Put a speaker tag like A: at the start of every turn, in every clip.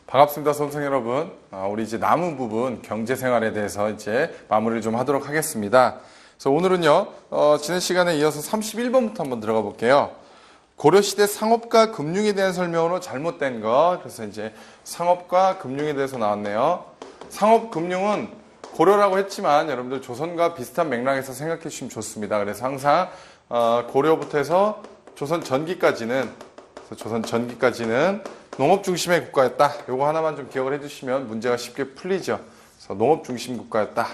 A: 반갑습니다, 수험생 여러분. 우리 이제 남은 부분 경제생활에 대해서 이제 마무리를 좀 하도록 하겠습니다. 그래서 오늘은요, 지난 시간에 이어서 31번부터 한번 들어가 볼게요. 고려시대 상업과 금융에 대한 설명으로 잘못된 것. 그래서 이제 상업과 금융에 대해서 나왔네요. 상업, 금융은 고려라고 했지만 여러분들 조선과 비슷한 맥락에서 생각해 주시면 좋습니다. 그래서 항상 고려부터 해서 조선 전기까지는 농업 중심의 국가였다. 요거 하나만 좀 기억을 해주시면 문제가 쉽게 풀리죠. 그래서 농업 중심 국가였다.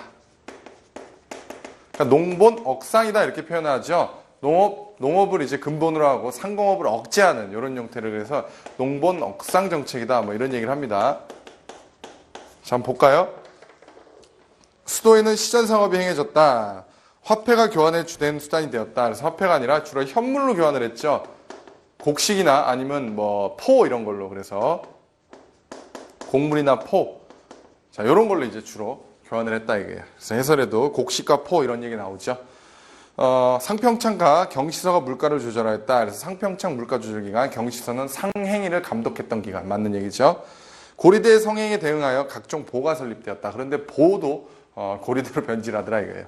A: 그러니까 농본 억상이다 이렇게 표현하죠. 농업을 이제 근본으로 하고 상공업을 억제하는 이런 형태를 그래서 농본 억상 정책이다. 뭐 이런 얘기를 합니다. 자, 한번 볼까요? 수도에는 시전 상업이 행해졌다. 화폐가 교환의 주된 수단이 되었다. 그래서 화폐가 아니라 주로 현물로 교환을 했죠. 곡식이나 아니면 뭐 포 이런 걸로. 그래서 곡물이나 포, 자 이런 걸로 이제 주로 교환을 했다 이거예요. 그래서 해설에도 곡식과 포 이런 얘기 나오죠. 상평창과 경시서가 물가를 조절하였다. 그래서 상평창 물가 조절 기간, 경시서는 상행위를 감독했던 기간, 맞는 얘기죠. 고리대의 성행에 대응하여 각종 보가 설립되었다. 그런데 보도 고리대로 변질하더라 이거예요.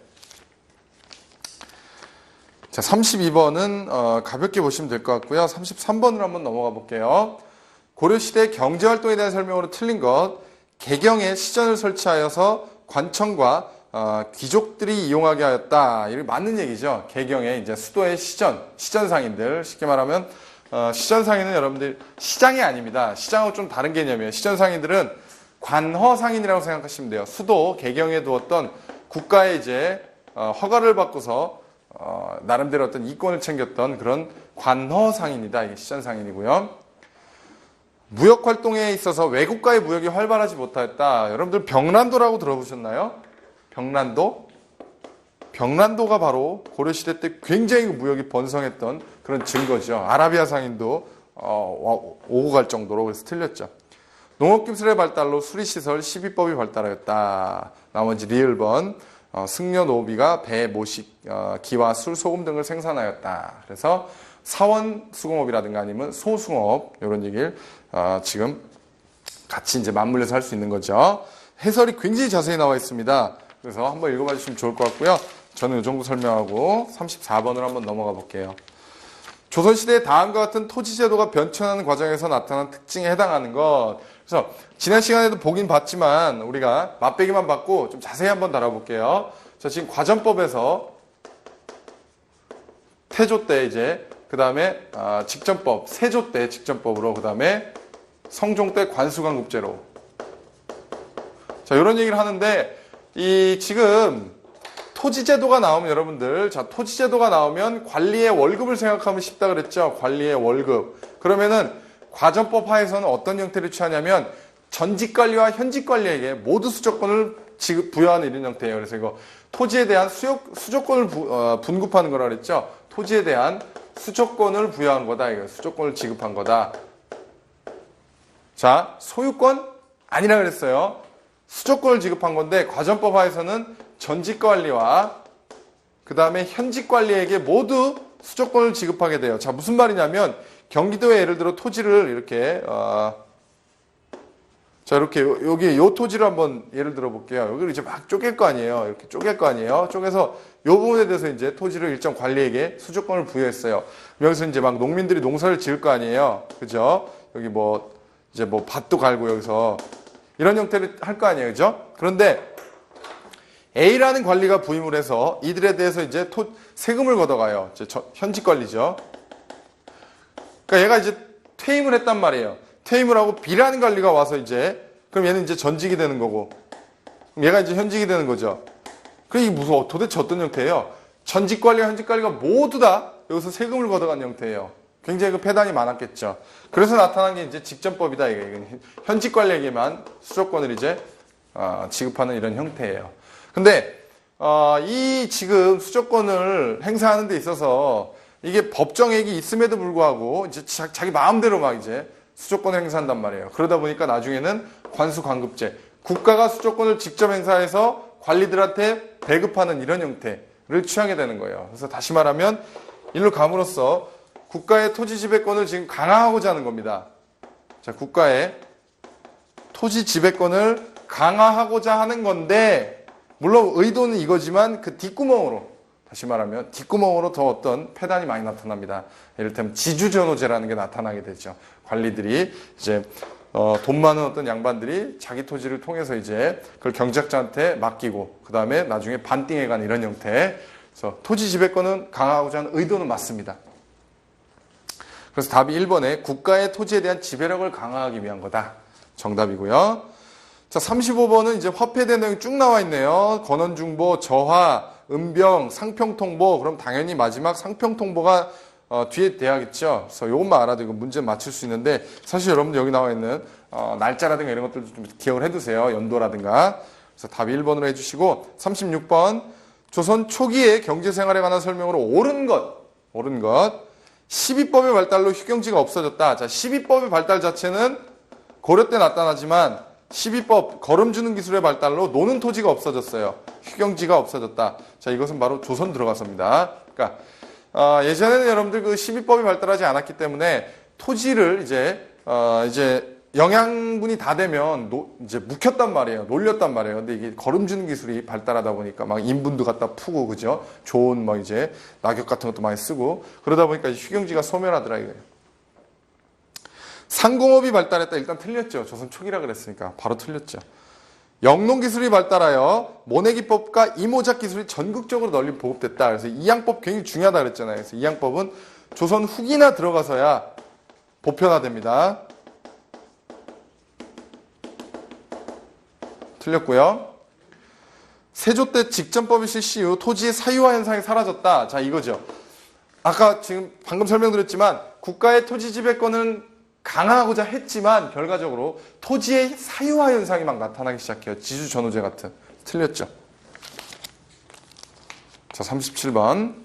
A: 자, 32번은 가볍게 보시면 될 것 같고요. 33번으로 한번 넘어가 볼게요. 고려시대 경제활동에 대한 설명으로 틀린 것. 개경에 시전을 설치하여서 관청과 귀족들이 이용하게 하였다. 이게 맞는 얘기죠. 개경에 이제 수도의 시전상인들. 쉽게 말하면 시전상인은 여러분들 시장이 아닙니다. 시장하고 좀 다른 개념이에요. 시전상인들은 관허상인이라고 생각하시면 돼요. 수도 개경에 두었던 국가의 이제 허가를 받고서 나름대로 어떤 이권을 챙겼던 그런 관허상인이다. 이게 시전상인이고요. 무역활동에 있어서 외국과의 무역이 활발하지 못하였다. 여러분들 병란도라고 들어보셨나요? 병란도? 병란도가 바로 고려시대 때 굉장히 무역이 번성했던 그런 증거죠. 아라비아 상인도 오고 갈 정도로. 그래서 틀렸죠. 농업기술의 발달로 수리시설 12법이 발달하였다. 나머지 리을번. 승려 노비가 배, 모식, 기와 술, 소금 등을 생산하였다. 그래서 사원 수공업이라든가 아니면 소수공업 이런 얘기를 지금 같이 이제 맞물려서 할 수 있는 거죠. 해설이 굉장히 자세히 나와 있습니다. 그래서 한번 읽어봐 주시면 좋을 것 같고요. 저는 이 정도 설명하고 34번으로 한번 넘어가 볼게요. 조선시대의 다음과 같은 토지제도가 변천하는 과정에서 나타난 특징에 해당하는 것. 그래서 지난 시간에도 보긴 봤지만 우리가 맛배기만 받고 좀 자세히 한번 다뤄볼게요. 자, 지금 과전법에서 태조 때 이제 그 다음에 직전법, 세조 때 직전법으로 그 다음에 성종 때 관수관급제로. 자, 이런 얘기를 하는데 이 지금 토지제도가 나오면 여러분들, 자, 토지제도가 나오면 관리의 월급을 생각하면 쉽다 그랬죠. 관리의 월급. 그러면은 과전법 하에서는 어떤 형태를 취하냐면 전직관리와 현직관리에게 모두 수조권을 부여하는 이런 형태예요. 그래서 이거 토지에 대한 수조권을 분급하는 거라 그랬죠. 토지에 대한 수조권을 부여한 거다. 이거 수조권을 지급한 거다. 자, 소유권 아니라 그랬어요. 수조권을 지급한 건데 과전법 하에서는 전직관리와 그 다음에 현직관리에게 모두 수조권을 지급하게 돼요. 자, 무슨 말이냐면 경기도에 예를 들어 토지를 이렇게 자, 이렇게 여기 요 토지를 한번 예를 들어 볼게요. 여기를 이제 막 쪼갤 거 아니에요. 이렇게 쪼갤 거 아니에요. 쪼개서 요 부분에 대해서 이제 토지를 일정 관리에게 수조권을 부여했어요. 여기서 이제 막 농민들이 농사를 지을 거 아니에요. 그죠? 여기 뭐 이제 뭐 밭도 갈고 여기서 이런 형태를 할 거 아니에요. 그죠? 그런데 A라는 관리가 부임을 해서 이들에 대해서 이제 세금을 걷어가요. 이제 현직 관리죠. 그러니까 얘가 이제 퇴임을 했단 말이에요. 퇴임을 하고 B라는 관리가 와서 이제 그럼 얘는 이제 전직이 되는 거고 그럼 얘가 이제 현직이 되는 거죠. 그럼 이게 무슨 도대체 어떤 형태예요? 전직 관리와 현직 관리가 모두 다 여기서 세금을 걷어간 형태예요. 굉장히 그 폐단이 많았겠죠. 그래서 나타난 게 이제 직전법이다. 이건 현직 관리에게만 수조권을 이제 지급하는 이런 형태예요. 근데 이 지금 수조권을 행사하는 데 있어서 이게 법정액이 있음에도 불구하고 이제 자기 마음대로 막 이제 수조권을 행사한단 말이에요. 그러다 보니까 나중에는 관수관급제, 국가가 수조권을 직접 행사해서 관리들한테 배급하는 이런 형태를 취하게 되는 거예요. 그래서 다시 말하면 이를 감으로써 국가의 토지 지배권을 지금 강화하고자 하는 겁니다. 자, 국가의 토지 지배권을 강화하고자 하는 건데, 물론 의도는 이거지만 그 뒷구멍으로, 다시 말하면 뒷구멍으로 더 어떤 폐단이 많이 나타납니다. 이를테면 지주전호제라는 게 나타나게 되죠. 관리들이 이제 돈 많은 어떤 양반들이 자기 토지를 통해서 이제 그걸 경작자한테 맡기고 그 다음에 나중에 반띵해가는 이런 형태. 그래서 토지 지배권은 강화하고자 하는 의도는 맞습니다. 그래서 답이 1번에 국가의 토지에 대한 지배력을 강화하기 위한 거다. 정답이고요. 자, 35번은 이제 화폐대 내용이 쭉 나와 있네요. 건원중보, 저하, 은병, 상평통보. 그럼 당연히 마지막 상평통보가 뒤에 돼야겠죠. 그래서 이것만 알아도 이거 문제 맞출 수 있는데, 사실 여러분들 여기 나와 있는 날짜라든가 이런 것들도 좀 기억을 해두세요. 연도라든가. 그래서 답이 1번으로 해주시고, 36번 조선 초기의 경제생활에 관한 설명으로 옳은 것. 12법의 발달로 휴경지가 없어졌다. 자, 12법의 발달 자체는 고려 때 나타나지만 12법 거름 주는 기술의 발달로 노는 토지가 없어졌어요. 휴경지가 없어졌다. 자, 이것은 바로 조선 들어가서입니다. 그러니까 예전에는 여러분들 그 12법이 발달하지 않았기 때문에 토지를 이제 영양분이 다 되면 이제 묵혔단 말이에요. 놀렸단 말이에요. 근데 이게 거름 주는 기술이 발달하다 보니까 막 인분도 갖다 푸고, 그죠? 좋은 뭐 이제 낙엽 같은 것도 많이 쓰고 그러다 보니까 휴경지가 소멸하더라 이거예요. 상공업이 발달했다. 일단 틀렸죠. 조선 초기라 그랬으니까 바로 틀렸죠. 영농 기술이 발달하여 모내기법과 이모작 기술이 전국적으로 널리 보급됐다. 그래서 이양법 굉장히 중요하다 그랬잖아요. 그래서 이양법은 조선 후기나 들어가서야 보편화됩니다. 틀렸고요. 세조 때 직전법이 실시 이후 토지의 사유화 현상이 사라졌다. 자, 이거죠. 아까 지금 방금 설명드렸지만 국가의 토지 지배권은 강화하고자 했지만 결과적으로 토지의 사유화 현상이 막 나타나기 시작해요. 지주전호제 같은. 틀렸죠. 자, 37번.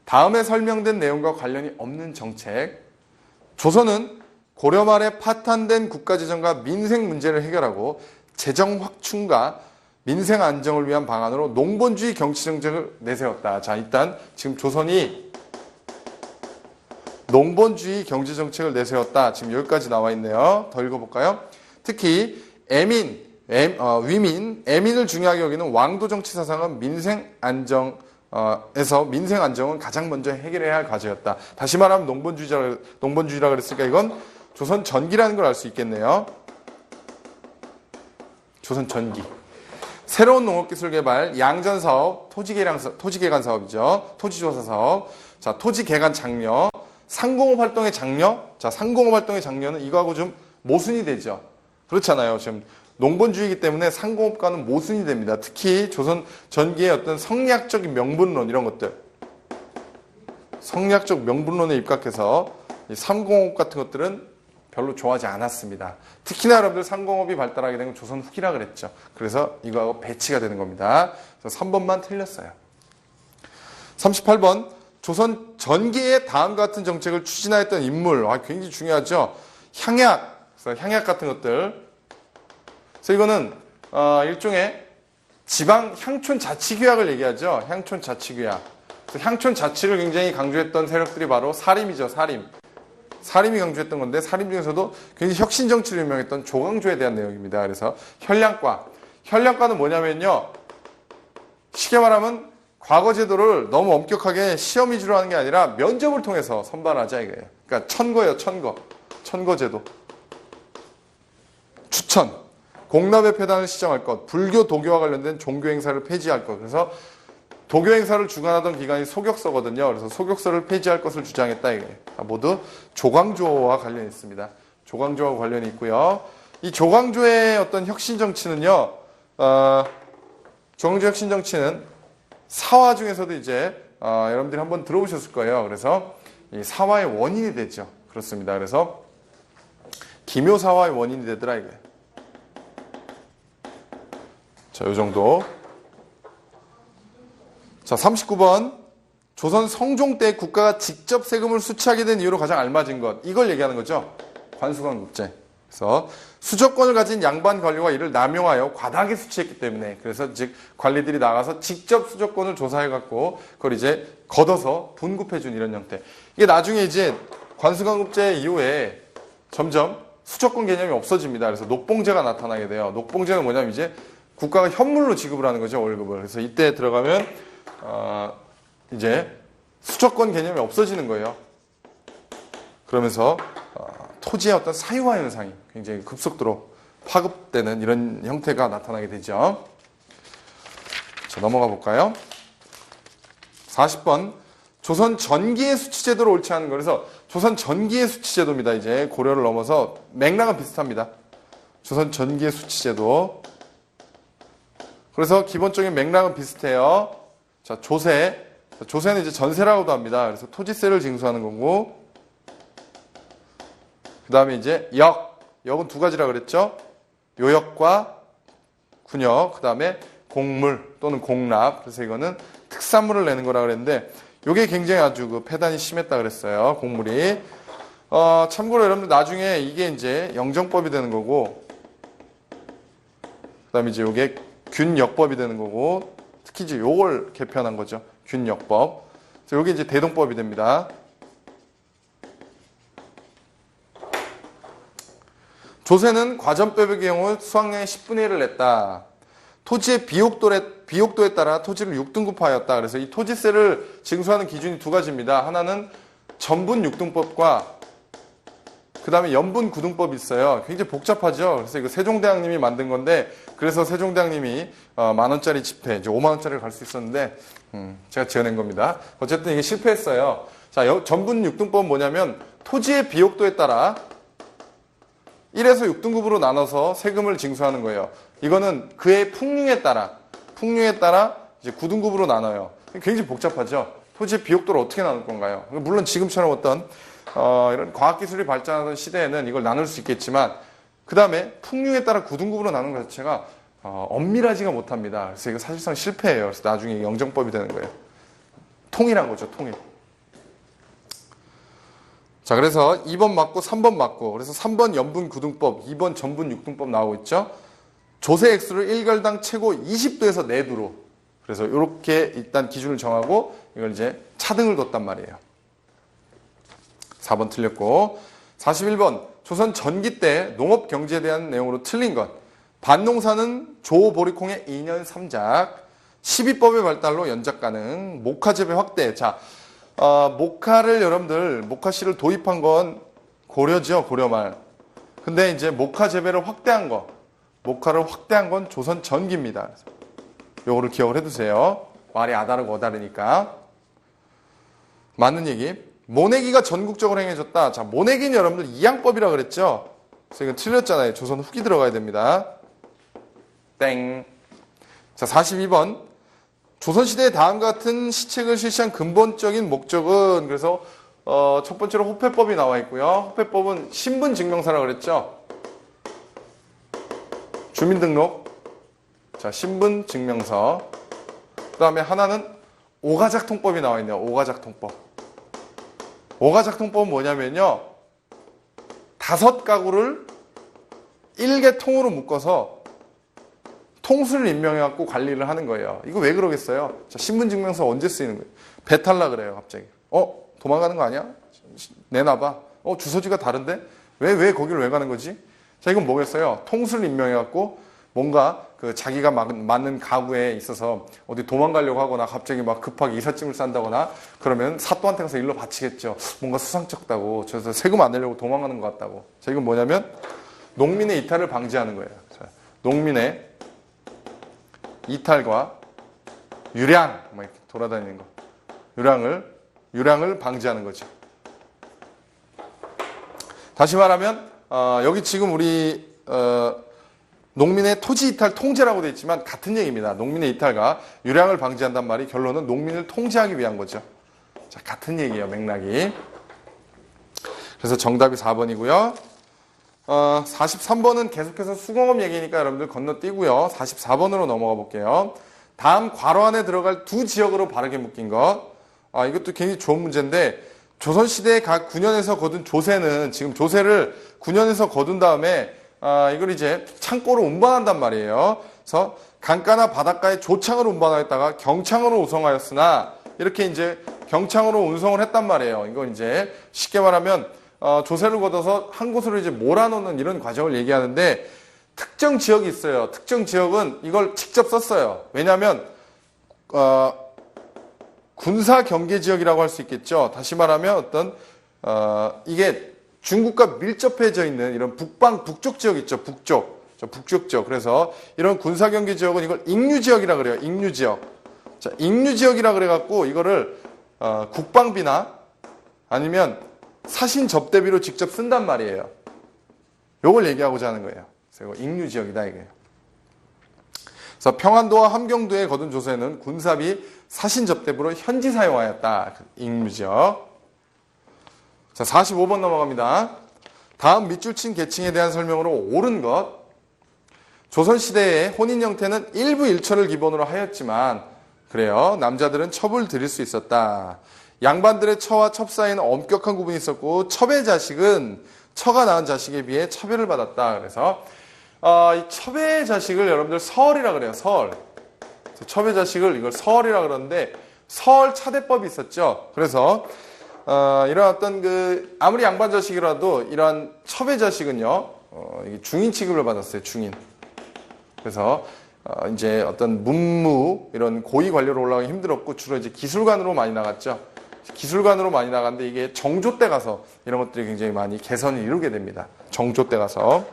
A: 다음에 설명된 내용과 관련이 없는 정책. 조선은 고려 말에 파탄된 국가재정과 민생 문제를 해결하고 재정 확충과 민생 안정을 위한 방안으로 농본주의 경치정책을 내세웠다. 자, 일단 지금 조선이 농본주의 경제정책을 내세웠다. 지금 여기까지 나와 있네요. 더 읽어볼까요? 특히 위민, 애민을 중요하게 여기는 왕도 정치 사상은 민생 안정은 가장 먼저 해결해야 할 과제였다. 다시 말하면 농본주의라 그랬으니까 이건 조선 전기라는 걸 알 수 있겠네요. 조선 전기. 새로운 농업기술 개발, 양전 사업, 토지개간 사업이죠. 토지조사 사업. 자, 토지개간 장려, 상공업 활동의 장려. 자, 상공업 활동의 장려는 이거하고 좀 모순이 되죠. 그렇잖아요. 지금 농본주의이기 때문에 상공업과는 모순이 됩니다. 특히 조선 전기의 어떤 성리학적인 명분론 이런 것들. 성리학적 명분론에 입각해서 이 상공업 같은 것들은 별로 좋아하지 않았습니다. 특히나 여러분들 상공업이 발달하게 된 건 조선 후기라 그랬죠. 그래서 이거하고 배치가 되는 겁니다. 그래서 3번만 틀렸어요. 38번. 조선 전기의 다음과 같은 정책을 추진하였던 인물. 굉장히 중요하죠. 향약. 그래서 향약 같은 것들. 그래서 이거는 일종의 지방 향촌 자치규약을 얘기하죠. 향촌 자치규약. 그래서 향촌 자치를 굉장히 강조했던 세력들이 바로 사림이죠. 사림이 강조했던 건데, 사림 중에서도 굉장히 혁신 정치를 유명했던 조광조에 대한 내용입니다. 그래서 혈량과는 뭐냐면요, 쉽게 말하면 과거 제도를 너무 엄격하게 시험 위주로 하는 게 아니라 면접을 통해서 선발하자 이거예요. 그러니까 천거 제도. 추천, 공납의 폐단을 시정할 것, 불교 도교와 관련된 종교 행사를 폐지할 것. 그래서 도교 행사를 주관하던 기관이 소격서거든요. 그래서 소격서를 폐지할 것을 주장했다 이거예요. 모두 조광조와 관련이 있습니다. 조광조와 관련이 있고요. 이 조광조의 어떤 혁신 정치는요, 조광조 혁신 정치는 사화 중에서도 이제 여러분들이 한번 들어보셨을 거예요. 그래서 이 사화의 원인이 되죠. 그렇습니다. 그래서 기묘사화의 원인이 되더라 이거예요. 자, 요 정도. 자, 39번. 조선 성종 때 국가가 직접 세금을 수취하게 된 이유로 가장 알맞은 것. 이걸 얘기하는 거죠. 관수관국제. 그래서 수저권을 가진 양반 관료가 이를 남용하여 과다하게 수취했기 때문에, 그래서 즉 관리들이 나가서 직접 수저권을 조사해갖고 그걸 이제 걷어서 분급해준 이런 형태. 이게 나중에 이제 관수관국제 이후에 점점 수조권 개념이 없어집니다. 그래서 녹봉제가 나타나게 돼요. 녹봉제는 뭐냐면 이제 국가가 현물로 지급을 하는 거죠, 월급을. 그래서 이때 들어가면 이제 수조권 개념이 없어지는 거예요. 그러면서 토지의 어떤 사유화 현상이 굉장히 급속도로 파급되는 이런 형태가 나타나게 되죠. 자, 넘어가 볼까요? 40번. 조선 전기의 수치제도로 옳지 않은 거. 그래서 조선 전기의 수치제도입니다. 이제 고려를 넘어서 맥락은 비슷합니다. 조선 전기의 수치제도. 그래서 기본적인 맥락은 비슷해요. 자, 조세. 조세는 이제 전세라고도 합니다. 그래서 토지세를 징수하는 거고. 그 다음에 이제 역. 역은 두 가지라 그랬죠. 요역과 군역. 그 다음에 공물 또는 공납. 그래서 이거는 특산물을 내는 거라 그랬는데 이게 굉장히 아주 그 폐단이 심했다 그랬어요. 공물이. 참고로 여러분들 나중에 이게 이제 영정법이 되는 거고, 그 다음에 이제 이게 균역법이 되는 거고, 특히 이제 요걸 개편한 거죠. 균역법. 그래서 이게 이제 대동법이 됩니다. 조세는 과전법의 경우 수확량의 10분의 1을 냈다. 토지의 비옥도에 따라 토지를 6등급하였다. 그래서 이 토지세를 징수하는 기준이 두 가지입니다. 하나는 전분 6등법과 그 다음에 연분 9등법이 있어요. 굉장히 복잡하죠. 그래서 이거 세종대왕님이 만든 건데, 그래서 세종대왕님이 10,000원짜리 집회, 이제 50,000원짜리를 갈 수 있었는데, 제가 지어낸 겁니다. 어쨌든 이게 실패했어요. 자, 전분 6등법은 뭐냐면 토지의 비옥도에 따라 1에서 6등급으로 나눠서 세금을 징수하는 거예요. 이거는 그의 풍류에 따라 이제 9등급으로 나눠요. 굉장히 복잡하죠. 토지의 비옥도를 어떻게 나눌 건가요? 물론 지금처럼 어떤 이런 과학기술이 발전하던 시대에는 이걸 나눌 수 있겠지만, 그 다음에 풍류에 따라 9등급으로 나누는 것 자체가 엄밀하지가 못합니다. 그래서 이거 사실상 실패예요. 그래서 나중에 영정법이 되는 거예요. 통일한 거죠, 통일. 자, 그래서 2번 맞고 3번 맞고, 그래서 3번 연분 9등법, 2번 전분 6등법 나오고 있죠. 조세 액수를 1결당 최고 20도에서 4도로. 그래서 이렇게 일단 기준을 정하고 이걸 이제 차등을 뒀단 말이에요. 4번 틀렸고. 41번. 조선 전기 때 농업 경제에 대한 내용으로 틀린 것. 반농사는 조보리콩의 2년 3작. 12법의 발달로 연작 가능. 목화 재배 확대. 자, 목화를 여러분들, 목화씨를 도입한 건 고려죠, 고려말. 근데 이제 목화 재배를 확대한 거, 목화를 확대한 건 조선 전기입니다. 요거를 기억을 해두세요. 말이 아다르고 어다르니까. 맞는 얘기. 모내기가 전국적으로 행해졌다. 자, 모내기는 여러분들 이양법이라 그랬죠? 그래서 이건 틀렸잖아요. 조선 후기 들어가야 됩니다. 땡. 자, 42번. 조선시대에 다음과 같은 시책을 실시한 근본적인 목적은, 그래서 첫 번째로 호패법이 나와 있고요. 호패법은 신분증명서라 그랬죠. 주민등록, 자, 신분증명서. 그 다음에 하나는 오가작통법이 나와 있네요. 오가작통법. 오가작통법은 뭐냐면요, 5가구를 1개 통으로 묶어서 통수를 임명해갖고 관리를 하는 거예요. 이거 왜 그러겠어요? 자, 신분증명서 언제 쓰이는 거예요? 배탈나 그래요, 갑자기. 도망가는 거 아니야? 내놔봐. 주소지가 다른데? 왜 거기를 왜 가는 거지? 자, 이건 뭐겠어요? 통수를 임명해갖고 뭔가 그 자기가 맞는 가구에 있어서 어디 도망가려고 하거나 갑자기 막 급하게 이삿짐을 싼다거나 그러면 사또한테 가서 일로 바치겠죠. 뭔가 수상쩍다고. 그래서 세금 안 내려고 도망가는 것 같다고. 자, 이건 뭐냐면 농민의 이탈을 방지하는 거예요. 자, 농민의 이탈과 유량, 막 이렇게 돌아다니는 거. 유량을 방지하는 거죠. 다시 말하면, 여기 지금 우리, 농민의 토지 이탈 통제라고 되어 있지만 같은 얘기입니다. 농민의 이탈과 유량을 방지한단 말이 결론은 농민을 통제하기 위한 거죠. 자, 같은 얘기예요, 맥락이. 그래서 정답이 4번이고요. 43번은 계속해서 수공업 얘기니까 여러분들 건너뛰고요. 44번으로 넘어가 볼게요. 다음 괄호 안에 들어갈 두 지역으로 바르게 묶인 것. 이것도 굉장히 좋은 문제인데, 조선시대에 각 9년에서 거둔 조세는 지금 조세를 9년에서 거둔 다음에 이걸 이제 창고로 운반한단 말이에요. 그래서 강가나 바닷가에 조창으로 운반하였다가 경창으로 우송하였으나, 이렇게 이제 경창으로 운송을 했단 말이에요. 이건 이제 쉽게 말하면 조세를 걷어서 한 곳으로 이제 몰아넣는 이런 과정을 얘기하는데 특정 지역이 있어요. 특정 지역은 이걸 직접 썼어요. 왜냐하면 군사 경계 지역이라고 할 수 있겠죠. 다시 말하면 어떤 이게 중국과 밀접해져 있는 이런 북쪽 지역 있죠. 북쪽 지역. 그래서 이런 군사 경계 지역은 이걸 익류 지역이라 그래요. 익류 지역. 자, 익류 지역이라 그래 갖고 이거를 국방비나 아니면 사신 접대비로 직접 쓴단 말이에요. 요걸 얘기하고자 하는 거예요. 그래서 이거 익류 지역이다 이게요. 그래서 평안도와 함경도에 거둔 조세는 군사비 사신 접대비로 현지 사용하였다. 익류 지역. 자, 45번 넘어갑니다. 다음 밑줄 친 계층에 대한 설명으로 옳은 것. 조선시대의 혼인 형태는 일부 일처를 기본으로 하였지만 그래요. 남자들은 첩을 드릴 수 있었다. 양반들의 처와 첩 사이에는 엄격한 구분이 있었고 첩의 자식은 처가 낳은 자식에 비해 차별을 받았다. 그래서 이 첩의 자식을 여러분들 서얼이라 그래요. 서얼. 첩의 자식을 이걸 서얼이라 그러는데 서얼 차대법이 있었죠. 그래서 이런 어떤 아무리 양반 자식이라도 이러한 첩의 자식은요 이게 중인 취급을 받았어요. 중인. 그래서 이제 어떤 문무 이런 고위 관료로 올라가기 힘들었고 주로 이제 기술관으로 많이 나갔죠. 기술관으로 많이 나갔는데 이게 정조 때 가서 이런 것들이 굉장히 많이 개선을 이루게 됩니다. 정조 때 가서.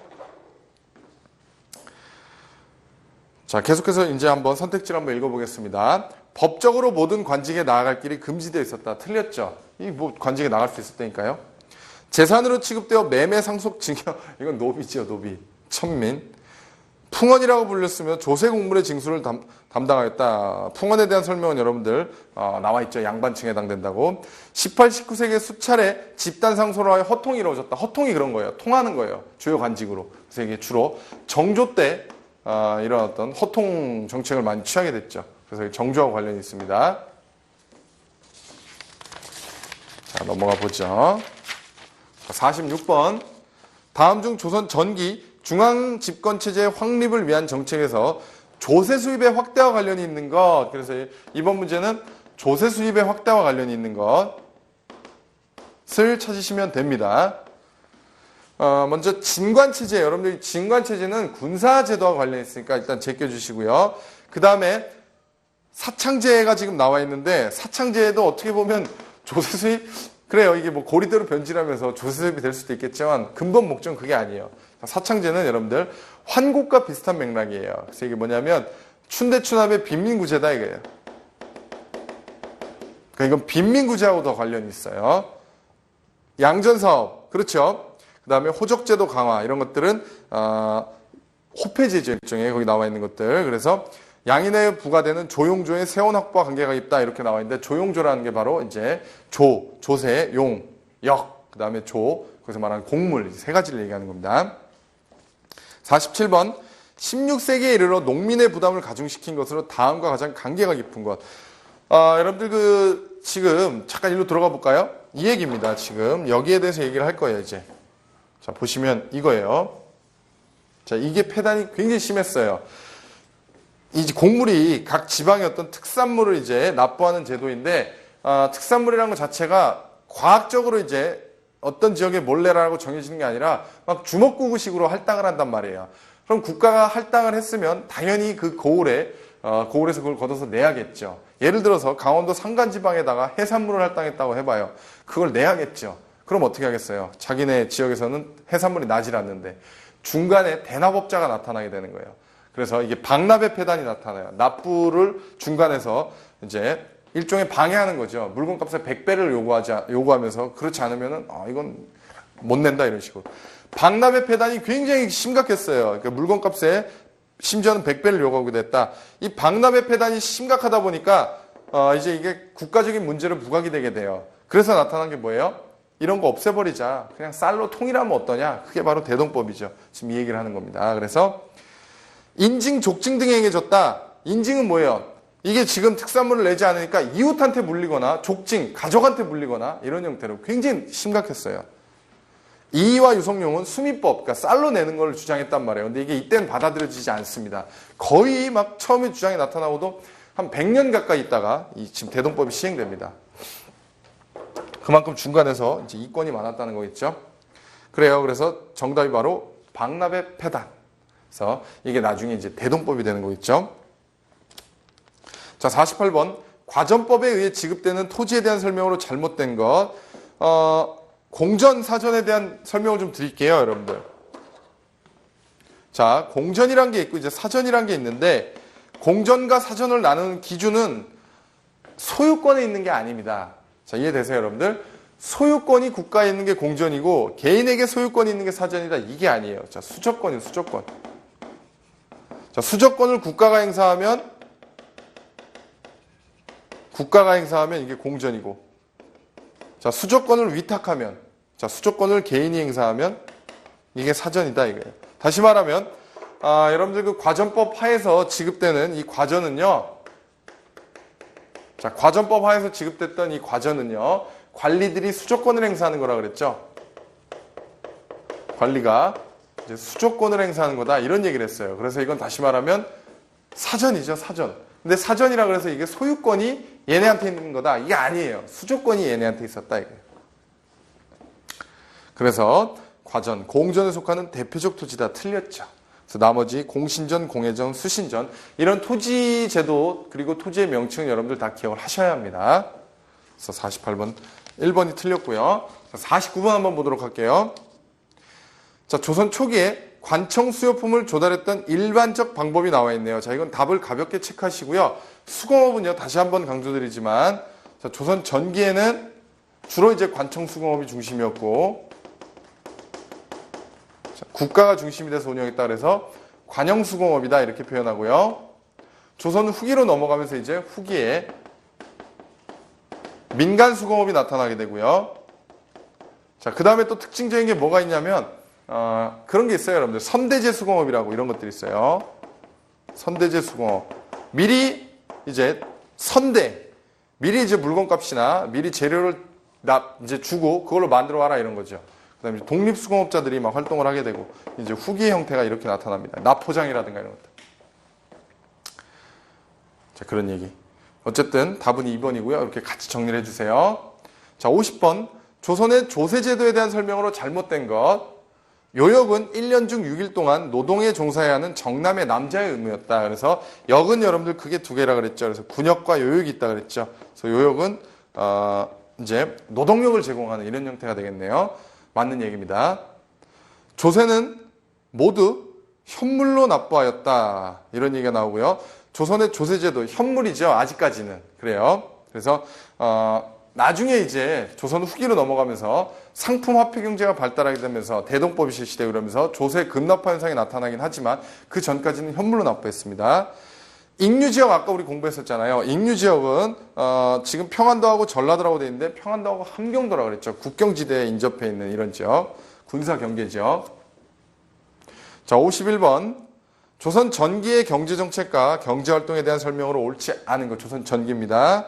A: 자, 계속해서 이제 한번 선택지를 한번 읽어보겠습니다. 법적으로 모든 관직에 나아갈 길이 금지되어 있었다. 틀렸죠? 이 뭐 관직에 나갈 수 있었다니까요. 재산으로 취급되어 매매 상속 징역 이건 노비죠. 노비. 천민. 풍원이라고 불렸으며 조세 공물의 징수를 담당하였다. 풍원에 대한 설명은 여러분들 나와 있죠. 양반층에 해당된다고. 18, 19세기에 수차례 집단 상소로 하여 허통이 이루어졌다. 허통이 그런 거예요. 통하는 거예요. 주요 관직으로. 그래서 이게 주로 정조 때 이런 어떤 허통 정책을 많이 취하게 됐죠. 그래서 정조와 관련이 있습니다. 자, 넘어가 보죠. 46번. 다음 중 조선 전기 중앙집권체제의 확립을 위한 정책에서 조세 수입의 확대와 관련이 있는 것. 그래서 이번 문제는 조세 수입의 확대와 관련이 있는 것을 찾으시면 됩니다. 먼저 진관체제. 여러분들 진관체제는 군사제도와 관련이 있으니까 일단 제껴주시고요. 그 다음에 사창제가 지금 나와 있는데 사창제도 어떻게 보면 조세 수입 그래요. 이게 뭐 고리대로 변질하면서 조세 수입이 될 수도 있겠지만 근본 목적은 그게 아니에요. 사창제는 여러분들 환곡과 비슷한 맥락이에요. 그래서 이게 뭐냐면 춘대춘합의 빈민구제다 이거예요. 그러니까 이건 빈민구제하고 더 관련이 있어요. 양전사업 그렇죠. 그 다음에 호적제도 강화 이런 것들은 호패제죠. 일종의 거기 나와 있는 것들. 그래서 양인에 부과되는 조용조의 세원 확보와 관계가 있다 이렇게 나와 있는데 조용조라는 게 바로 이제 조세, 용, 역, 그 다음에 거기서 말하는 곡물 세 가지를 얘기하는 겁니다. 47번 16세기에 이르러 농민의 부담을 가중시킨 것으로 다음과 가장 관계가 깊은 것. 여러분들 지금 잠깐 일로 들어가 볼까요? 이 얘기입니다. 지금 여기에 대해서 얘기를 할 거예요. 이제 자 보시면 이거예요. 자 이게 폐단이 굉장히 심했어요. 이 곡물이 각 지방의 어떤 특산물을 이제 납부하는 제도인데 특산물이라는 것 자체가 과학적으로 이제 어떤 지역에 몰래라고 정해지는 게 아니라 막 주먹구구식으로 할당을 한단 말이에요. 그럼 국가가 할당을 했으면 당연히 그 고을에서 그걸 걷어서 내야겠죠. 예를 들어서 강원도 산간지방에다가 해산물을 할당했다고 해봐요. 그걸 내야겠죠. 그럼 어떻게 하겠어요? 자기네 지역에서는 해산물이 나질 않는데 중간에 대납업자가 나타나게 되는 거예요. 그래서 이게 방납의 폐단이 나타나요. 납부를 중간에서 이제 일종의 방해하는 거죠. 물건값의 100배를 요구하면서 그렇지 않으면은 이건 못 낸다 이런 식으로. 방납의 폐단이 굉장히 심각했어요. 그러니까 물건값에 심지어는 100배를 요구하게 됐다. 이 방납의 폐단이 심각하다 보니까 이제 이게 국가적인 문제로 부각이 되게 돼요. 그래서 나타난 게 뭐예요? 이런 거 없애버리자. 그냥 쌀로 통일하면 어떠냐? 그게 바로 대동법이죠. 지금 이 얘기를 하는 겁니다. 그래서 인징, 족징 등에 행해졌다. 인징은 뭐예요? 이게 지금 특산물을 내지 않으니까 이웃한테 물리거나 족징, 가족한테 물리거나 이런 형태로 굉장히 심각했어요. 이의와 유성룡은 수미법, 그러니까 쌀로 내는 걸 주장했단 말이에요. 근데 이게 이때는 받아들여지지 않습니다. 거의 막 처음에 주장이 나타나고도 한 100년 가까이 있다가 이 지금 대동법이 시행됩니다. 그만큼 중간에서 이제 이권이 많았다는 거겠죠. 그래요. 그래서 정답이 바로 박납의 폐단. 그래서 이게 나중에 이제 대동법이 되는 거겠죠. 자, 48번. 과전법에 의해 지급되는 토지에 대한 설명으로 잘못된 것. 공전, 사전에 대한 설명을 좀 드릴게요, 여러분들. 자, 공전이란 게 있고 이제 사전이란 게 있는데 공전과 사전을 나누는 기준은 소유권에 있는 게 아닙니다. 자, 이해되세요, 여러분들? 소유권이 국가에 있는 게 공전이고 개인에게 소유권이 있는 게 사전이다. 이게 아니에요. 자, 수저권이에요, 수저권. 자, 수저권을 국가가 행사하면 이게 공전이고, 자, 수저권을 위탁하면, 자, 수저권을 개인이 행사하면 이게 사전이다, 이거예요. 다시 말하면, 여러분들 그 과전법 하에서 지급되는 이 과전은요, 자, 과전법 하에서 지급됐던 이 과전은요, 관리들이 수저권을 행사하는 거라 그랬죠. 관리가 이제 수저권을 행사하는 거다, 이런 얘기를 했어요. 그래서 이건 다시 말하면 사전이죠, 사전. 근데 사전이라 그래서 이게 소유권이 얘네한테 있는 거다. 이게 아니에요. 수조권이 얘네한테 있었다, 이거예요. 그래서 과전, 공전에 속하는 대표적 토지다. 틀렸죠. 그래서 나머지 공신전, 공회전, 수신전 이런 토지 제도 그리고 토지의 명칭은 여러분들 다 기억을 하셔야 합니다. 그래서 48번, 1번이 틀렸고요. 49번 한번 보도록 할게요. 자, 조선 초기에 관청 수요품을 조달했던 일반적 방법이 나와 있네요. 자, 이건 답을 가볍게 체크하시고요. 수공업은요, 다시 한번 강조드리지만, 자, 조선 전기에는 주로 이제 관청 수공업이 중심이었고, 자, 국가가 중심이 돼서 운영했다 그래서 관영 수공업이다 이렇게 표현하고요. 조선 후기로 넘어가면서 이제 후기에 민간 수공업이 나타나게 되고요. 자, 그 다음에 또 특징적인 게 뭐가 있냐면, 그런 게 있어요, 여러분들. 선대제 수공업이라고 이런 것들이 있어요. 선대제 수공업. 미리 이제 미리 이제 물건값이나 미리 재료를 이제 주고 그걸로 만들어 와라 이런 거죠. 그 다음에 독립수공업자들이 막 활동을 하게 되고 이제 후기의 형태가 이렇게 나타납니다. 납포장이라든가 이런 것들. 자, 그런 얘기. 어쨌든 답은 2번이고요. 이렇게 같이 정리를 해주세요. 자, 50번. 조선의 조세제도에 대한 설명으로 잘못된 것. 요역은 1년 중 6일 동안 노동에 종사해야 하는 정남의 남자의 의무였다. 그래서 역은 여러분들 크게 두 개라 그랬죠. 그래서 군역과 요역이 있다 그랬죠. 그래서 요역은 이제 노동력을 제공하는 이런 형태가 되겠네요. 맞는 얘기입니다. 조세는 모두 현물로 납부하였다. 이런 얘기가 나오고요. 조선의 조세제도 현물이죠. 아직까지는 그래요. 그래서 나중에 이제 조선 후기로 넘어가면서 상품 화폐 경제가 발달하게 되면서 대동법이 실시되고 그러면서 조세 급납화 현상이 나타나긴 하지만 그 전까지는 현물로 납부했습니다. 익류지역 아까 우리 공부했었잖아요. 익류지역은 지금 평안도하고 전라도라고 되어 있는데 평안도하고 함경도라고 그랬죠. 국경지대에 인접해 있는 이런 지역. 군사경계지역. 자, 51번. 조선 전기의 경제정책과 경제활동에 대한 설명으로 옳지 않은 것. 조선 전기입니다.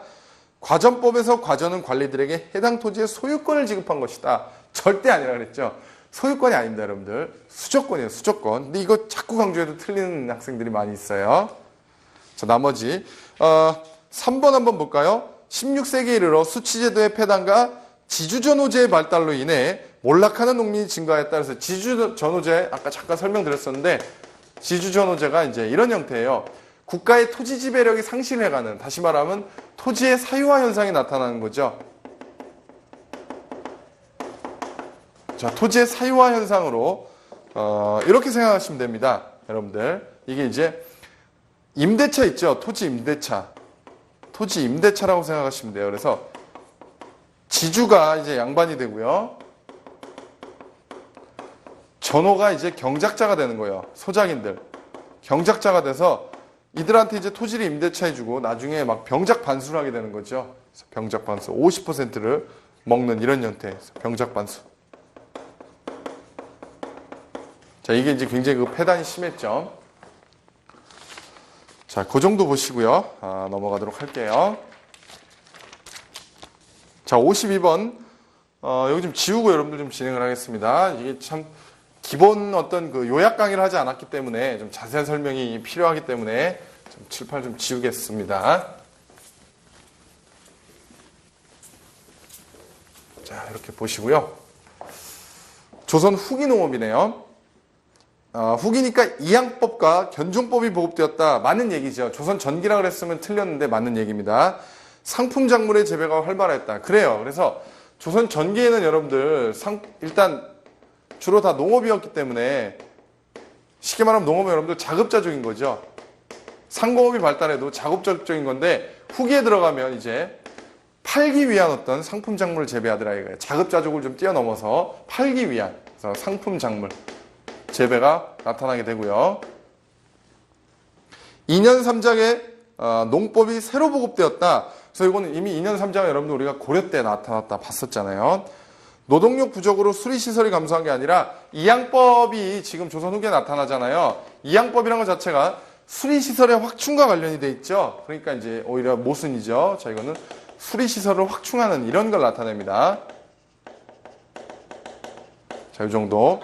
A: 과전법에서 과전은 관리들에게 해당 토지의 소유권을 지급한 것이다. 절대 아니라 그랬죠. 소유권이 아닙니다, 여러분들. 수저권이에요, 수저권. 근데 이거 자꾸 강조해도 틀리는 학생들이 많이 있어요. 자, 나머지 3번 한번 볼까요? 16세기에 이르러 수치제도의 폐단과 지주전호제의 발달로 인해 몰락하는 농민이 증가했다. 그래서 지주전호제 아까 잠깐 설명드렸었는데 지주전호제가 이제 이런 형태예요. 국가의 토지 지배력이 상실해가는, 다시 말하면 토지의 사유화 현상이 나타나는 거죠. 자, 토지의 사유화 현상으로 이렇게 생각하시면 됩니다, 여러분들. 이게 이제 임대차 있죠, 토지 임대차. 토지 임대차라고 생각하시면 돼요. 그래서 지주가 이제 양반이 되고요. 전호가 이제 경작자가 되는 거예요. 소작인들. 경작자가 돼서 이들한테 이제 토지를 임대차해주고 나중에 막 병작 반수를 하게 되는 거죠. 병작 반수. 50%를 먹는 이런 형태에서 병작 반수. 자, 이게 이제 굉장히 그 폐단이 심했죠. 자, 그 정도 보시고요. 넘어가도록 할게요. 자, 52번. 여기 좀 지우고 여러분들 좀 진행을 하겠습니다. 이게 참 기본 어떤 그 요약 강의를 하지 않았기 때문에 좀 자세한 설명이 필요하기 때문에 좀 칠판 좀 지우겠습니다. 자, 이렇게 보시고요. 조선 후기 농업이네요. 후기니까 이양법과 견종법이 보급되었다. 맞는 얘기죠. 조선 전기라 그랬으면 틀렸는데 맞는 얘기입니다. 상품 작물의 재배가 활발했다. 그래요. 그래서 조선 전기에는 여러분들 일단 주로 다 농업이었기 때문에 쉽게 말하면 농업은 여러분들 자급자족인 거죠. 상공업이 발달해도 자급자족인 건데 후기에 들어가면 이제 팔기 위한 어떤 상품 작물을 재배하더라 이거예요. 자급자족을 좀 뛰어넘어서 팔기 위한 그래서 상품 작물 재배가 나타나게 되고요. 2년 3장에 농법이 새로 보급되었다. 그래서 이거는 이미 2년 3장에 여러분들 우리가 고려 때 나타났다 봤었잖아요. 노동력 부족으로 수리시설이 감소한 게 아니라 이양법이 지금 조선 후기에 나타나잖아요. 이양법이라는 것 자체가 수리시설의 확충과 관련이 돼 있죠. 그러니까 이제 오히려 모순이죠. 자, 이거는 수리시설을 확충하는 이런 걸 나타냅니다. 자, 이 정도.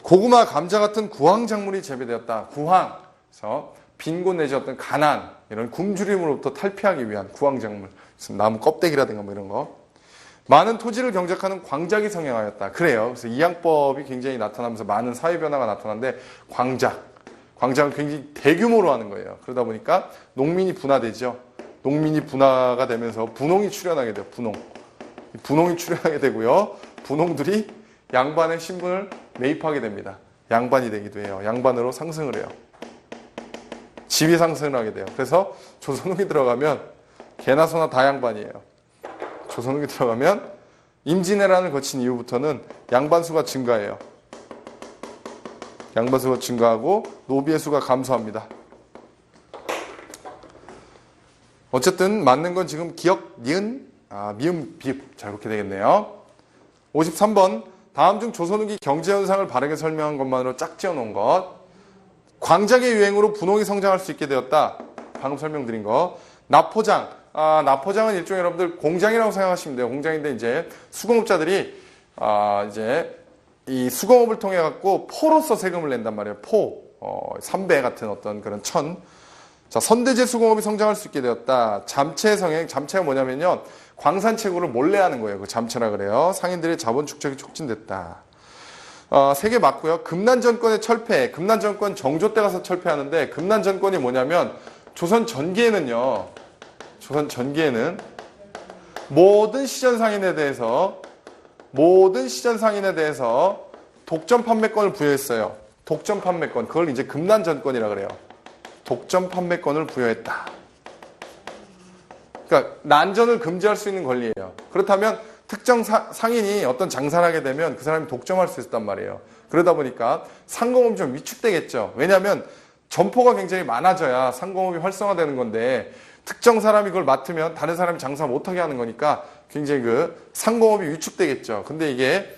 A: 고구마, 감자 같은 구황작물이 재배되었다. 구황. 그래서 빈곤 내지 어떤 가난, 이런 굶주림으로부터 탈피하기 위한 구황작물. 나무 껍데기라든가 뭐 이런 거. 많은 토지를 경작하는 광작이 성행하였다. 그래요. 그래서 이양법이 굉장히 나타나면서 많은 사회 변화가 나타나는데 광작은 굉장히 대규모로 하는 거예요. 그러다 보니까 농민이 분화되죠. 농민이 분화가 되면서 분홍이 출현하게 돼요. 분홍이 출현하게 되고요. 분홍들이 양반의 신분을 매입하게 됩니다. 양반이 되기도 해요. 양반으로 상승을 해요. 지위 상승을 하게 돼요. 그래서 조선 후기 들어가면 개나 소나 다 양반이에요. 조선 후기 들어가면 임진왜란을 거친 이후부터는 양반 수가 증가해요. 양반 수가 증가하고 노비의 수가 감소합니다. 어쨌든 맞는 건 지금 기역, 니은, 미음, 비읍. 자, 이렇게 되겠네요. 53번. 다음 중 조선 후기 경제 현상을 바르게 설명한 것만으로 짝지어 놓은 것. 광작의 유행으로 분홍이 성장할 수 있게 되었다. 방금 설명드린 거. 납포장. 납포장은 일종의 여러분들 공장이라고 생각하시면 돼요. 공장인데 이제 수공업자들이 이제 이 수공업을 통해 갖고 포로서 세금을 낸단 말이에요. 삼배 같은 어떤 그런 천. 자, 선대제 수공업이 성장할 수 있게 되었다. 잠체 성행, 잠체가 뭐냐면요. 광산 채굴을 몰래 하는 거예요. 그 잠체라 그래요. 상인들의 자본 축적이 촉진됐다. 세 개 맞고요. 금난 정권의 철폐. 금난 정권 정조 때 가서 철폐하는데 금난 정권이 뭐냐면 조선 전기에는요. 모든 시전 상인에 대해서 독점 판매권을 부여했어요. 독점 판매권. 그걸 이제 금난 정권이라 그래요. 독점 판매권을 부여했다. 그러니까 난전을 금지할 수 있는 권리예요. 그렇다면 특정 상인이 어떤 장사를 하게 되면 그 사람이 독점할 수 있단 말이에요. 그러다 보니까 상공업이 좀 위축되겠죠. 왜냐하면 점포가 굉장히 많아져야 상공업이 활성화되는 건데 특정 사람이 그걸 맡으면 다른 사람이 장사 못하게 하는 거니까 굉장히 그 상공업이 위축되겠죠. 근데 이게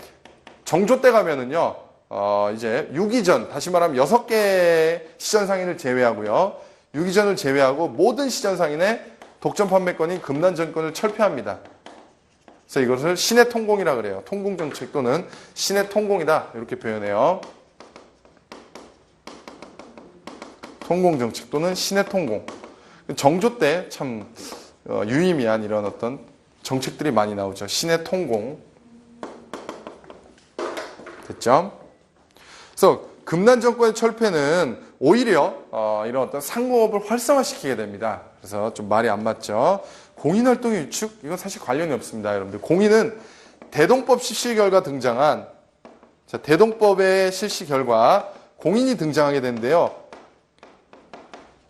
A: 정조 때 가면은요, 이제 유기전, 다시 말하면 6개의 시전 상인을 제외하고요. 유기전을 제외하고 모든 시전 상인의 독점 판매권인 금난 정권을 철폐합니다. 그래서 이것을 신의 통공이라 그래요. 통공정책 또는 신의 통공이다. 이렇게 표현해요. 통공정책 또는 신의 통공. 정조 때 참 유의미한 이런 어떤 정책들이 많이 나오죠. 신의 통공. 됐죠? 그래서 금난 정권의 철폐는 오히려 이런 어떤 상공업을 활성화시키게 됩니다. 그래서 좀 말이 안 맞죠. 공인활동의 위축? 이건 사실 관련이 없습니다, 여러분들. 공인은 대동법 실시 결과 등장한, 대동법의 실시 결과 공인이 등장하게 되는데요.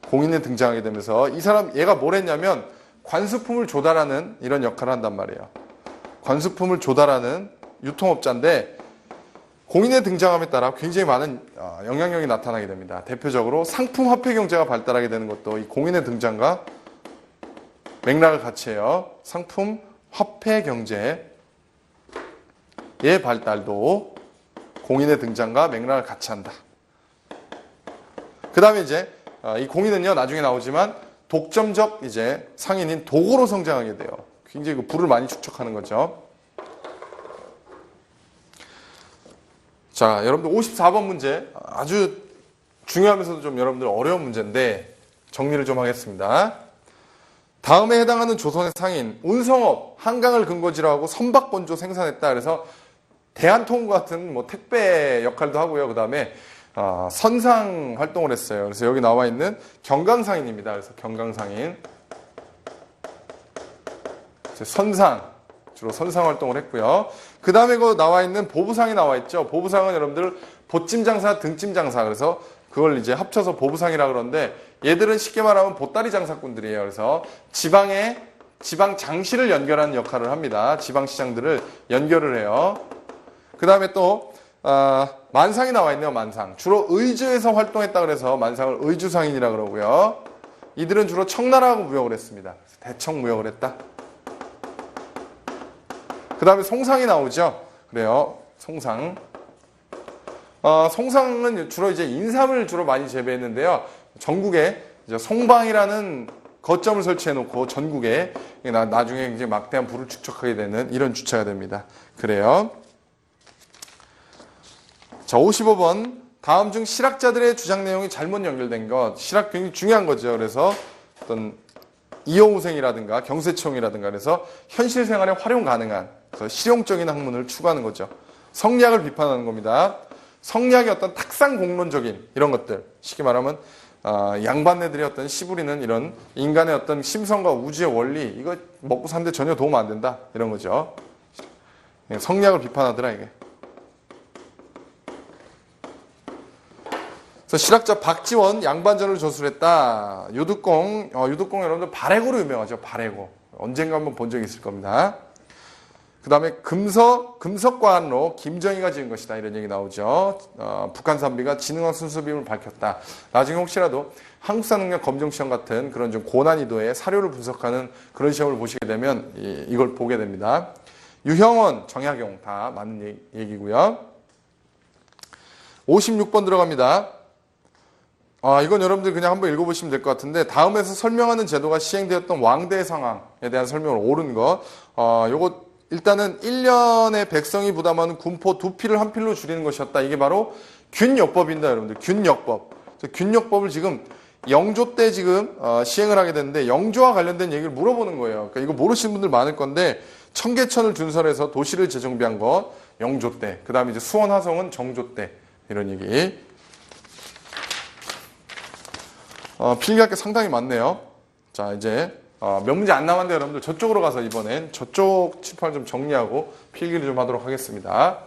A: 공인이 등장하게 되면서 이 사람, 얘가 뭘 했냐면 관수품을 조달하는 이런 역할을 한단 말이에요. 관수품을 조달하는 유통업자인데 공인의 등장함에 따라 굉장히 많은 영향력이 나타나게 됩니다. 대표적으로 상품 화폐 경제가 발달하게 되는 것도 이 공인의 등장과 맥락을 같이 해요. 상품 화폐 경제의 발달도 공인의 등장과 맥락을 같이 한다. 그 다음에 이제 이 공인은요, 나중에 나오지만 독점적 이제 상인인 도구로 성장하게 돼요. 굉장히 그 부를 많이 축적하는 거죠. 자, 여러분들 54번 문제 아주 중요하면서도 좀 여러분들 어려운 문제인데 정리를 좀 하겠습니다. 다음에 해당하는 조선의 상인, 운성업, 한강을 근거지로 하고 선박건조 생산했다. 그래서 대한통운 같은 뭐 택배 역할도 하고요. 그 다음에 선상 활동을 했어요. 그래서 여기 나와 있는 경강상인입니다. 그래서 경강상인. 선상, 주로 선상 활동을 했고요. 그 다음에 그 나와 있는 보부상이 나와 있죠. 보부상은 여러분들 보찜 장사, 등찜 장사. 그래서 그걸 이제 합쳐서 보부상이라 그러는데 얘들은 쉽게 말하면 보따리 장사꾼들이에요. 그래서 지방 장시를 연결하는 역할을 합니다. 지방 시장들을 연결을 해요. 그 다음에 또 만상이 나와 있네요. 만상. 주로 의주에서 활동했다 그래서 만상을 의주상인이라 그러고요. 이들은 주로 청나라하고 무역을 했습니다. 대청 무역을 했다. 그 다음에 송상이 나오죠. 그래요. 송상. 송상은 주로 이제 인삼을 주로 많이 재배했는데요. 전국에 이제 송방이라는 거점을 설치해 놓고 전국에 나중에 이제 막대한 부를 축적하게 되는 이런 주체가 됩니다. 그래요. 자, 55번. 다음 중 실학자들의 주장 내용이 잘못 연결된 것. 실학 굉장히 중요한 거죠. 그래서 어떤 이호우생이라든가 경세청이라든가 그래서 현실 생활에 활용 가능한 그래서 실용적인 학문을 추구하는 거죠. 성리학을 비판하는 겁니다. 성리학의 어떤 탁상 공론적인 이런 것들 쉽게 말하면 양반네들의 어떤 시부리는 이런 인간의 어떤 심성과 우주의 원리 이거 먹고 사는데 전혀 도움 안 된다 이런 거죠. 성리학을 비판하더라 이게. 그래서 실학자 박지원 양반전을 저술했다. 유득공 여러분들 발해고로 유명하죠. 발해고. 언젠가 한번 본 적이 있을 겁니다. 그 다음에 금석과한로 김정희가 지은 것이다. 이런 얘기 나오죠. 북한 선비가 진흥학 순수비임을 밝혔다. 나중에 혹시라도 한국사 능력 검정 시험 같은 그런 좀 고난이도의 사료를 분석하는 그런 시험을 보시게 되면 이걸 보게 됩니다. 유형원, 정약용 다 맞는 얘기고요. 56번 들어갑니다. 이건 여러분들 그냥 한번 읽어보시면 될 것 같은데 다음에서 설명하는 제도가 시행되었던 왕대의 상황에 대한 설명을 옳은 것. 요거 일단은 1년에 백성이 부담하는 군포 2필을 1필로 줄이는 것이었다. 이게 바로 균역법입니다. 여러분들 균역법. 균역법을 지금 영조 때 지금 시행을 하게 됐는데 영조와 관련된 얘기를 물어보는 거예요. 그러니까 이거 모르시는 분들 많을 건데 청계천을 준설해서 도시를 재정비한 것 영조 때. 그 다음에 이제 수원 화성은 정조 때. 이런 얘기. 필기할 게 상당히 많네요. 자, 이제 몇 문제 안 남았는데 여러분들 저쪽으로 가서 이번엔 저쪽 칠판을 좀 정리하고 필기를 좀 하도록 하겠습니다.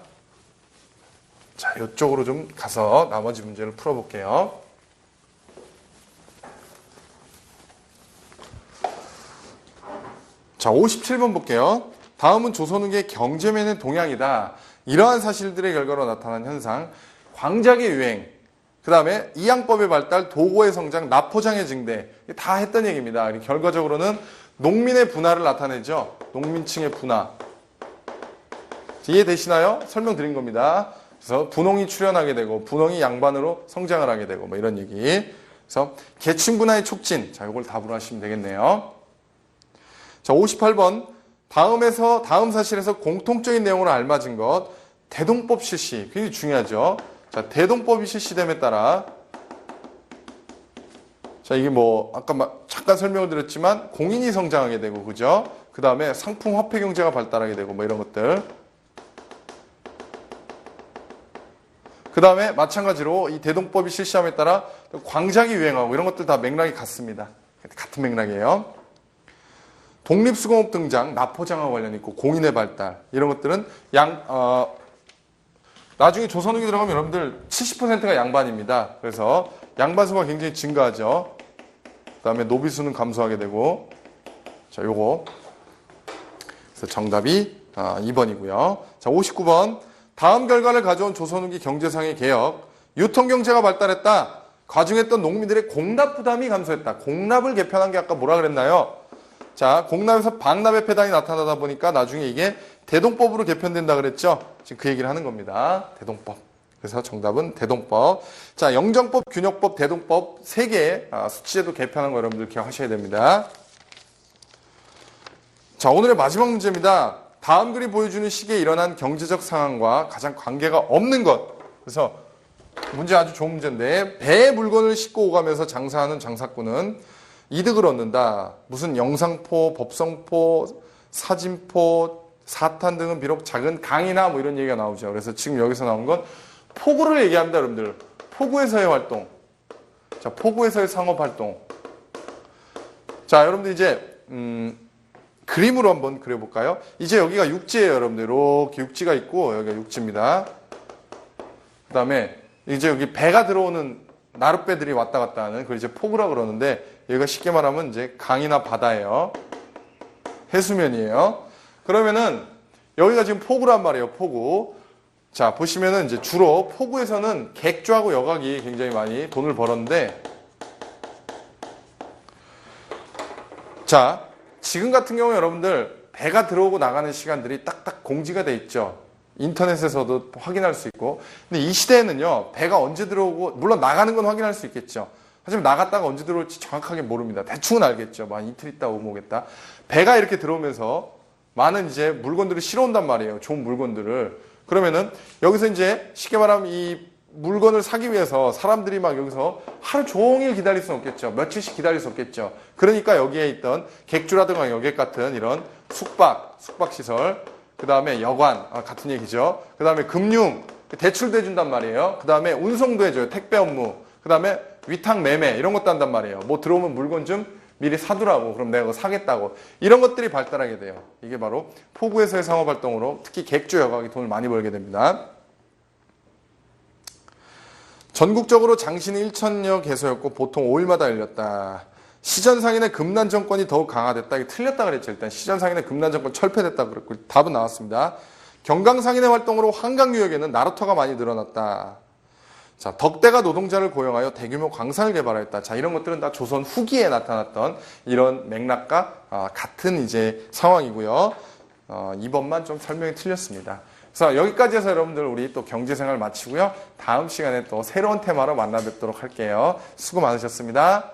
A: 자, 이쪽으로 좀 가서 나머지 문제를 풀어볼게요. 자, 57번 볼게요. 다음은 조선 후기의 경제면의 동향이다. 이러한 사실들의 결과로 나타난 현상, 광작의 유행, 그 다음에 이양법의 발달, 도고의 성장, 납포장의 증대 다 했던 얘기입니다. 결과적으로는 농민의 분화를 나타내죠. 농민층의 분화. 이해되시나요? 설명드린 겁니다. 그래서 분홍이 출현하게 되고 분홍이 양반으로 성장을 하게 되고 뭐 이런 얘기. 그래서 계층 분화의 촉진. 자, 이걸 답으로 하시면 되겠네요. 자, 58번. 다음 사실에서 공통적인 내용으로 알맞은 것. 대동법 실시. 굉장히 중요하죠. 자, 대동법이 실시됨에 따라 자, 이게 뭐 아까 잠깐 설명을 드렸지만 공인이 성장하게 되고 그죠? 그 다음에 상품 화폐 경제가 발달하게 되고 뭐 이런 것들. 그 다음에 마찬가지로 이 대동법이 실시함에 따라 광작이 유행하고 이런 것들 다 맥락이 같습니다. 같은 맥락이에요. 독립수공업 등장, 납포장과 관련 있고 공인의 발달 이런 것들은 나중에 조선 후기 들어가면 여러분들 70%가 양반입니다. 그래서 양반 수가 굉장히 증가하죠. 그 다음에 노비수는 감소하게 되고 자, 요거 그래서 정답이 2번이고요. 자, 59번. 다음 결과를 가져온 조선 후기 경제상의 개혁. 유통경제가 발달했다. 가중했던 농민들의 공납 부담이 감소했다. 공납을 개편한 게 아까 뭐라 그랬나요? 자, 공납에서 방납의 폐단이 나타나다 보니까 나중에 이게 대동법으로 개편된다 그랬죠? 지금 그 얘기를 하는 겁니다. 대동법. 그래서 정답은 대동법. 자, 영정법, 균역법, 대동법 3개 수치제도 개편한 거 여러분들 기억하셔야 됩니다. 자, 오늘의 마지막 문제입니다. 다음 글이 보여주는 시기에 일어난 경제적 상황과 가장 관계가 없는 것. 그래서 문제 아주 좋은 문제인데 배에 물건을 싣고 오가면서 장사하는 장사꾼은 이득을 얻는다. 무슨 영상포, 법성포, 사진포, 사탄 등은 비록 작은 강이나 뭐 이런 얘기가 나오죠. 그래서 지금 여기서 나온 건 포구를 얘기합니다, 여러분들. 포구에서의 활동. 자, 포구에서의 상업활동. 자, 여러분들 이제 그림으로 한번 그려볼까요? 이제 여기가 육지예요, 여러분들. 이렇게 육지가 있고 여기가 육지입니다. 그 다음에 이제 여기 배가 들어오는 나룻배들이 왔다 갔다 하는 그걸 이제 포구라고 그러는데 여기가 쉽게 말하면 이제 강이나 바다예요. 해수면이에요. 그러면은 여기가 지금 포구란 말이에요, 포구. 자, 보시면은 이제 주로 포구에서는 객주하고 여각이 굉장히 많이 돈을 벌었는데, 자, 지금 같은 경우에 여러분들 배가 들어오고 나가는 시간들이 딱딱 공지가 돼 있죠. 인터넷에서도 확인할 수 있고. 근데 이 시대에는요, 배가 언제 들어오고, 물론 나가는 건 확인할 수 있겠죠. 하지만 나갔다가 언제 들어올지 정확하게 모릅니다. 대충은 알겠죠. 뭐 한 이틀 있다 오겠다. 배가 이렇게 들어오면서 많은 이제 물건들을 실어온단 말이에요. 좋은 물건들을. 그러면은 여기서 이제 쉽게 말하면 이 물건을 사기 위해서 사람들이 막 여기서 하루 종일 기다릴 수는 없겠죠. 며칠씩 기다릴 수 없겠죠. 그러니까 여기에 있던 객주라든가 여객 같은 이런 숙박시설, 그 다음에 여관, 같은 얘기죠. 그 다음에 금융, 대출도 해준단 말이에요. 그 다음에 운송도 해줘요. 택배 업무. 그 다음에 위탁 매매, 이런 것도 한단 말이에요. 뭐 들어오면 물건 좀 미리 사두라고. 그럼 내가 그거 사겠다고. 이런 것들이 발달하게 돼요. 이게 바로 포구에서의 상업활동으로 특히 객주 여각이 돈을 많이 벌게 됩니다. 전국적으로 장시는 1,000여 개소였고 보통 5일마다 열렸다. 시전상인의 금난 정권이 더욱 강화됐다. 이게 틀렸다 그랬죠. 일단 시전상인의 금난 정권 철폐됐다 그랬고 답은 나왔습니다. 경강상인의 활동으로 한강유역에는 나루터가 많이 늘어났다. 자, 덕대가 노동자를 고용하여 대규모 광산을 개발하였다. 자, 이런 것들은 다 조선 후기에 나타났던 이런 맥락과 같은 이제 상황이고요. 이번만 좀 설명이 틀렸습니다. 그래서 여기까지 해서 여러분들 우리 또 경제생활 마치고요. 다음 시간에 또 새로운 테마로 만나 뵙도록 할게요. 수고 많으셨습니다.